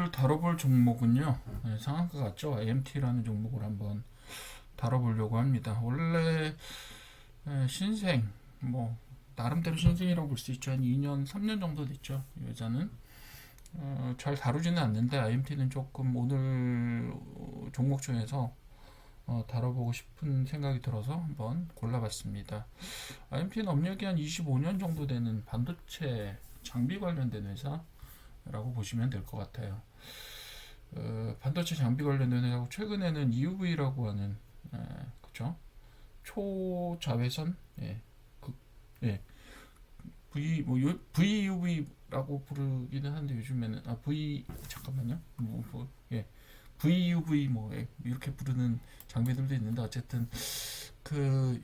오늘 다뤄볼 종목은요, 상한가 같죠? AMT라는 종목을 한번 다뤄보려고 합니다. 원래 신생, 뭐 나름대로 신생이라고 볼 수 있죠. 한 2년, 3년 정도 됐죠. 이 여자는 잘 다루지는 않는데 AMT는 조금 오늘 종목 중에서 다뤄보고 싶은 생각이 들어서 한번 골라봤습니다. AMT는 업력이 한 25년 정도 되는 반도체 장비 관련된 회사라고 보시면 될 것 같아요. 반도체 장비 관련된 회사고 최근에는 EUV라고 하는 그쵸? 초자외선 예, VUV라고 부르기는 하는데 요즘에는 잠깐만요 VUV 이렇게 부르는 장비들도 있는데 어쨌든 그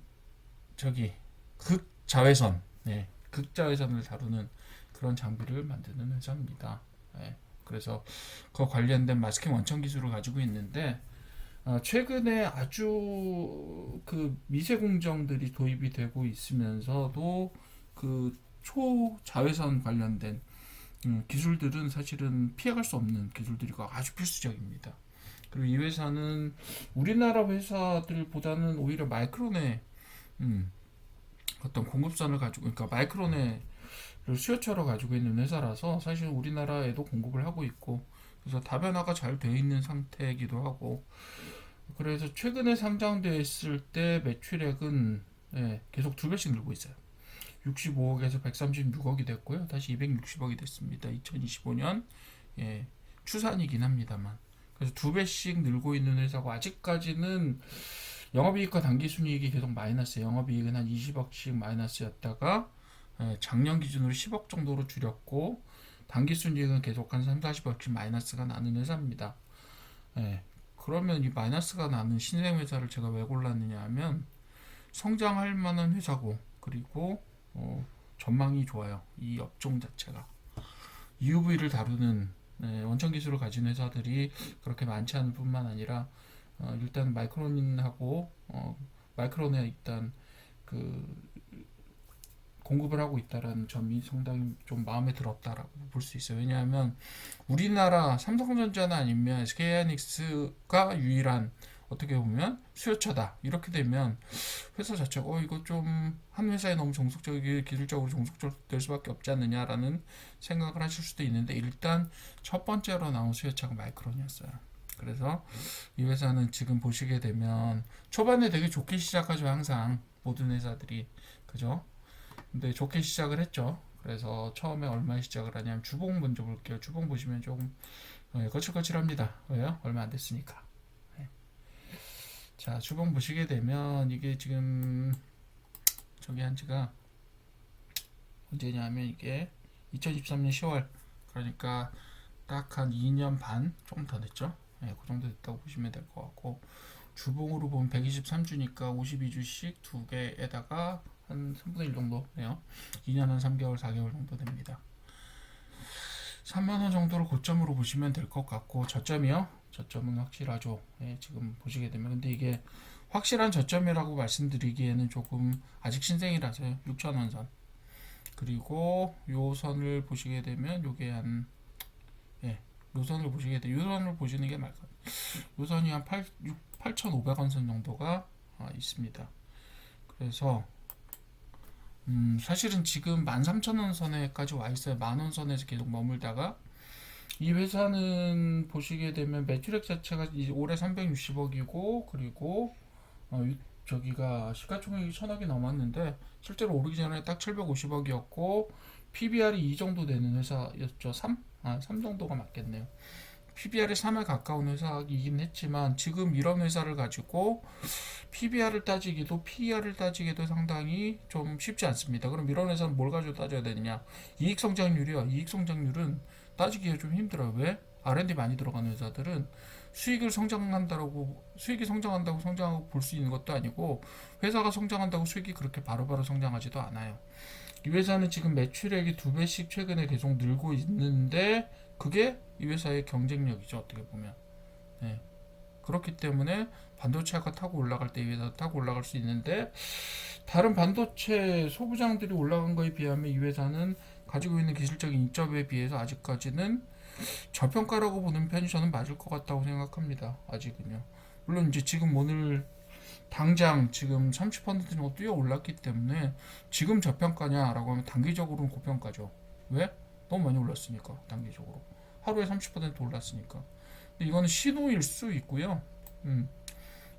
저기 극자외선 극자외선을 다루는 그런 장비를 만드는 회사입니다. 그래서 그 관련된 마스킹 원천 기술을 가지고 있는데 최근에 아주 그 미세 공정들이 도입이 되고 있으면서도 그 초자외선 관련된 기술들은 사실은 피해갈 수 없는 기술들이고 아주 필수적입니다. 그리고 이 회사는 우리나라 회사들보다는 오히려 마이크론의 어떤 공급선을 가지고, 그러니까 마이크론의 수요처를 가지고 있는 회사라서 사실 우리나라에도 공급을 하고 있고, 그래서 다변화가 잘 되어 있는 상태이기도 하고, 그래서 최근에 상장됐을 때 매출액은 계속 두 배씩 늘고 있어요. 65억에서 136억이 됐고요. 다시 260억이 됐습니다. 2025년 추산이긴 합니다만. 그래서 두 배씩 늘고 있는 회사고 아직까지는 영업이익과 당기순이익이 계속 마이너스예요. 영업이익은 한 20억씩 마이너스였다가 작년 기준으로 10억 정도로 줄였고 당기순이익은 계속 한 3, 40억씩 마이너스가 나는 회사입니다. 그러면 이 마이너스가 나는 신생회사를 제가 왜 골랐느냐 하면 성장할 만한 회사고 그리고 전망이 좋아요. 이 업종 자체가 EUV를 다루는 원천 기술을 가진 회사들이 그렇게 많지 않을 뿐만 아니라 일단 마이크론하고 마이크론에 일단 그 공급을 하고 있다라는 점이 상당히 좀 마음에 들었다라고 볼 수 있어요. 왜냐하면 우리나라 삼성전자나 아니면 SK하이닉스가 유일한 어떻게 보면 수요처다. 이렇게 되면 회사 자체가 이거 좀 한 회사에 너무 정석적이게 기술적으로 종속적 될 수밖에 없지 않느냐라는 생각을 하실 수도 있는데 일단 첫 번째로 나온 수요처가 마이크론이었어요. 그래서 이 회사는 지금 보시게 되면 초반에 되게 좋게 시작하죠. 항상 모든 회사들이 그죠? 근데 좋게 시작을 했죠. 그래서 처음에 얼마에 시작을 하냐면 주봉 먼저 볼게요. 주봉 보시면 조금 거칠거칠합니다. 왜요? 얼마 안 됐으니까. 자, 주봉 보시게 되면 이게 지금 저기 한 지가 언제냐면 이게 2023년 10월 그러니까 딱 한 2년 반 조금 더 됐죠. 그 정도 됐다고 보시면 될 것 같고 주봉으로 보면 123주니까 52주씩 두 개에다가 한 3분의 1 정도네요. 2년 한 3개월, 4개월 정도 됩니다. 3만원 정도를 고점으로 보시면 될 것 같고 저점이요? 저점은 확실하죠. 지금 보시게 되면 근데 이게 확실한 저점이라고 말씀드리기에는 조금 아직 신생이라서요. 6천원 선 그리고 요 선을 보시게 되면 요게 한 요 선을 보시게 되면 요 선을 보시는 게 맞거든요. 요 선이 한 8,500원 선 정도가 있습니다. 그래서 사실은 지금 13,000원 선에까지 와 있어요. 만원 선에서 계속 머물다가 이 회사는 보시게 되면 매출액 자체가 올해 360억이고 그리고 저기가 시가총액이 1,000억이 넘었는데 실제로 오르기 전에 딱 750억이었고 PBR이 2 정도 되는 회사였죠. 3 정도가 맞겠네요. PBR이 3에 가까운 회사이긴 했지만 지금 이런 회사를 가지고 PBR을 따지기도 PER을 따지기도 상당히 좀 쉽지 않습니다. 그럼 이런 회사는 뭘 가지고 따져야 되느냐? 이익 성장률이요. 이익 성장률은 따지기가 좀 힘들어요. 왜? R&D 많이 들어가는 회사들은 수익이 성장한다고 성장하고 볼 수 있는 것도 아니고 회사가 성장한다고 수익이 그렇게 바로바로 성장하지도 않아요. 이 회사는 지금 매출액이 2배씩 최근에 계속 늘고 있는데 그게 이 회사의 경쟁력이죠. 어떻게 보면 그렇기 때문에 반도체가 타고 올라갈 때 이 회사 타고 올라갈 수 있는데 다른 반도체 소부장들이 올라간 거에 비하면 이 회사는 가지고 있는 기술적인 이점에 비해서 아직까지는 저평가라고 보는 편이 저는 맞을 것 같다고 생각합니다. 아직은요. 물론 이제 지금 오늘 당장 지금 30% 정도 뛰어 올랐기 때문에 지금 저평가냐라고 하면 단기적으로는 고평가죠. 왜? 너무 많이 올랐으니까 단기적으로 하루에 30% 올랐으니까. 근데 이거는 신호일 수 있고요.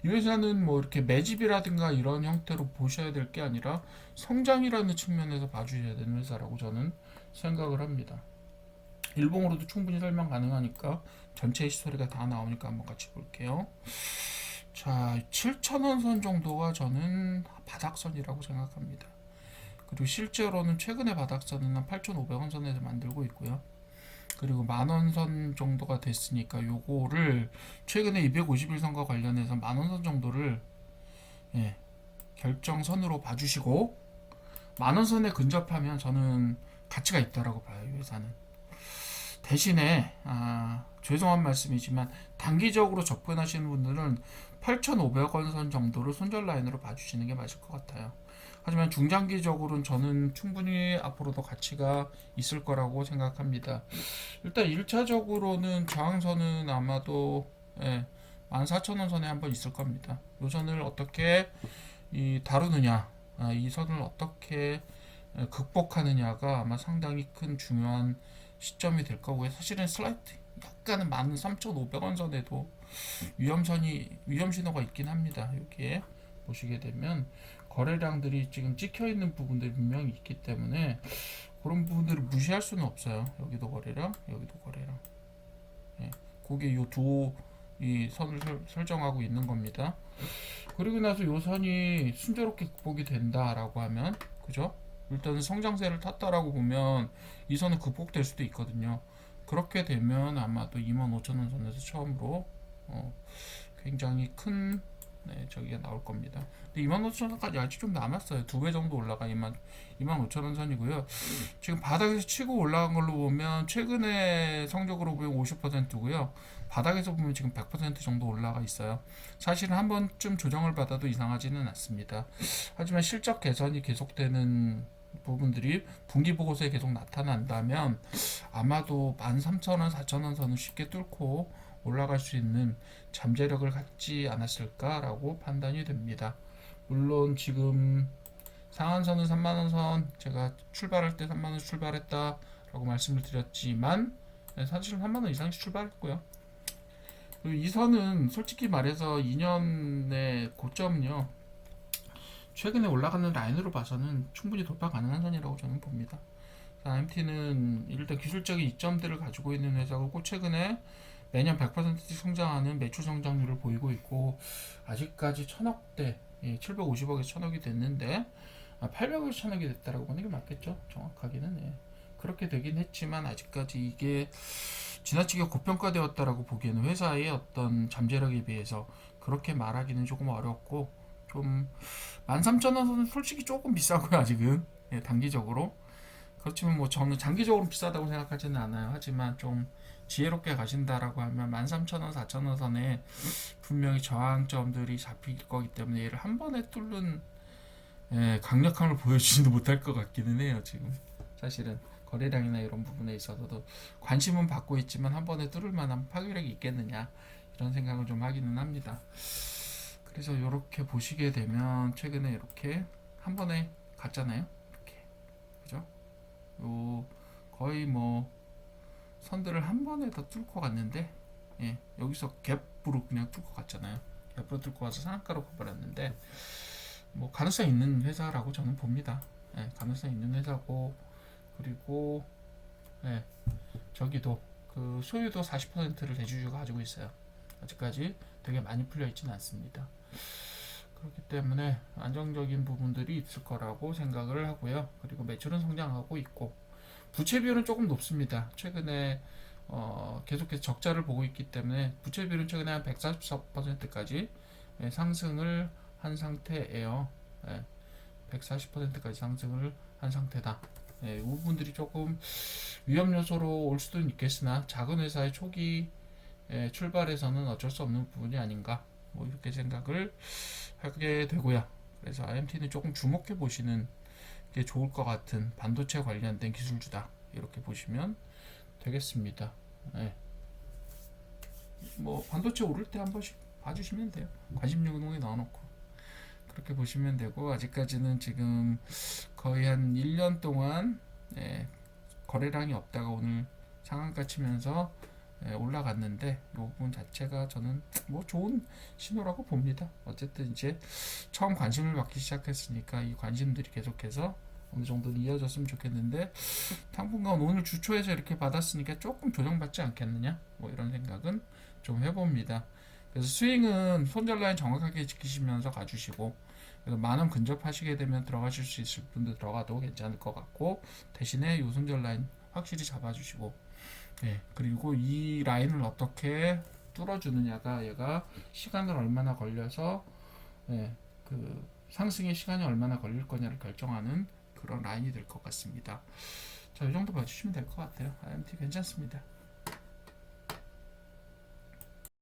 이 회사는 뭐 이렇게 매집이라든가 이런 형태로 보셔야 될 게 아니라 성장이라는 측면에서 봐주셔야 되는 회사라고 저는 생각을 합니다. 일봉으로도 충분히 설명 가능하니까 전체 히스토리가 다 나오니까 한번 같이 볼게요. 자, 7,000원 선 정도가 저는 바닥선이라고 생각합니다. 그리고 실제로는 최근에 바닥선은 한 8,500원 선에서 만들고 있고요. 그리고 만원 선 정도가 됐으니까 요거를 최근에 250일선과 관련해서 만원 선 정도를 예, 결정선으로 봐주시고 만원 선에 근접하면 저는 가치가 있다라고 봐요. 이 회사는. 대신에 죄송한 말씀이지만 단기적으로 접근하시는 분들은 8,500원 선 정도를 손절 라인으로 봐주시는 게 맞을 것 같아요. 하지만 중장기적으로는 저는 충분히 앞으로도 가치가 있을 거라고 생각합니다. 일단 1차적으로는 저항선은 아마도 14,000원 선에 한번 있을 겁니다. 이 선을 어떻게 다루느냐, 이 선을 어떻게 극복하느냐가 아마 상당히 큰 중요한 시점이 될 거고요. 사실은 슬라이트 약간은 13,500원 선에도 위험 신호가 있긴 합니다. 여기에 보시게 되면 거래량들이 지금 찍혀 있는 부분들이 분명히 있기 때문에 그런 부분들을 무시할 수는 없어요. 여기도 거래량, 여기도 거래량. 예, 그게 이 선을 설정하고 있는 겁니다. 그리고 나서 이 선이 순조롭게 극복이 된다라고 하면, 그죠? 일단은 성장세를 탔다라고 보면 이 선은 극복될 수도 있거든요. 그렇게 되면 아마도 25,000원 선에서 처음으로 굉장히 큰 저기가 나올 겁니다. 근데 25,000원까지 아직 좀 남았어요. 2배 정도 올라가 25,000원 선이고요. 지금 바닥에서 치고 올라간 걸로 보면 최근에 성적으로 보면 50%고요. 바닥에서 보면 지금 100% 정도 올라가 있어요. 사실은 한 번쯤 조정을 받아도 이상하지는 않습니다. 하지만 실적 개선이 계속되는 부분들이 분기 보고서에 계속 나타난다면 아마도 13,000원, 4,000원 선을 쉽게 뚫고 올라갈 수 있는 잠재력을 갖지 않았을까라고 판단이 됩니다. 물론 지금 상한선은 3만원 선, 제가 출발할 때 3만원 출발했다라고 말씀을 드렸지만 사실은 3만원 이상씩 출발했고요. 그리고 이 선은 솔직히 말해서 2년의 고점은요, 최근에 올라가는 라인으로 봐서는 충분히 돌파 가능한 선이라고 저는 봅니다. IMT는 일단 기술적인 이점들을 가지고 있는 회사고 최근에 매년 100%씩 성장하는 매출 성장률을 보이고 있고 아직까지 1,000억대, 750억에서 1,000억이 됐는데 800억에서 1,000억이 됐다라고 보는 게 맞겠죠. 정확하게는 그렇게 되긴 했지만 아직까지 이게 지나치게 고평가되었다라고 보기에는 회사의 어떤 잠재력에 비해서 그렇게 말하기는 조금 어렵고 좀 13,000원 선은 솔직히 조금 비싸고요. 아직은 단기적으로. 그렇지만 뭐 저는 장기적으로 비싸다고 생각하지는 않아요. 하지만 좀 지혜롭게 가신다라고 하면 13,000원, 4,000원 선에 분명히 저항점들이 잡힐 거기 때문에 얘를 한 번에 뚫는 강력함을 보여주지도 못할 것 같기는 해요. 지금 사실은 거래량이나 이런 부분에 있어서도 관심은 받고 있지만 한 번에 뚫을 만한 파괴력이 있겠느냐 이런 생각을 좀 하기는 합니다. 그래서 이렇게 보시게 되면 최근에 이렇게 한 번에 갔잖아요. 이렇게 그죠? 거의 뭐 선들을 한 번에 더 뚫고 갔는데 여기서 갭으로 그냥 뚫고 갔잖아요. 갭으로 뚫고 가서 상한가로 가버렸는데 뭐 가능성 있는 회사라고 저는 봅니다. 가능성 있는 회사고 그리고 저기도 그 소유도 40%를 대주주가 가지고 있어요. 아직까지 되게 많이 풀려 있지는 않습니다. 그렇기 때문에 안정적인 부분들이 있을 거라고 생각을 하고요. 그리고 매출은 성장하고 있고 부채 비율은 조금 높습니다. 최근에 계속해서 적자를 보고 있기 때문에 부채 비율은 최근에 한 144%까지 상승을 한 상태예요. 140%까지 상승을 한 상태다. 이 부분들이 조금 위험 요소로 올 수도 있겠으나 작은 회사의 초기 출발에서는 어쩔 수 없는 부분이 아닌가 뭐 이렇게 생각을 하게 되고요. 그래서 IMT는 조금 주목해 보시는 게 좋을 것 같은 반도체 관련된 기술주다 이렇게 보시면 되겠습니다. 예. 뭐 반도체 오를 때 한 번씩 봐주시면 돼요. 관심 유동에 넣어놓고 그렇게 보시면 되고, 아직까지는 지금 거의 한 1년 동안 예, 거래량이 없다가 오늘 상한가 치면서 예, 올라갔는데 이 부분 자체가 저는 뭐 좋은 신호라고 봅니다. 어쨌든 이제 처음 관심을 받기 시작했으니까 이 관심들이 계속해서 어느 정도는 이어졌으면 좋겠는데, 당분간 오늘 주초에서 이렇게 받았으니까 조금 조정받지 않겠느냐, 뭐 이런 생각은 좀 해봅니다. 그래서 스윙은 손절 라인 정확하게 지키시면서 가주시고, 그래서 만원 근접하시게 되면 들어가실 수 있을 분들 들어가도 괜찮을 것 같고, 대신에 요 손절 라인 확실히 잡아주시고, 예, 그리고 이 라인을 어떻게 뚫어주느냐가, 얘가 시간을 얼마나 걸려서 예, 그 상승의 시간이 얼마나 걸릴 거냐를 결정하는 그런 라인이 될 것 같습니다. 자, 이 정도 봐주시면 될 것 같아요. IMT 괜찮습니다.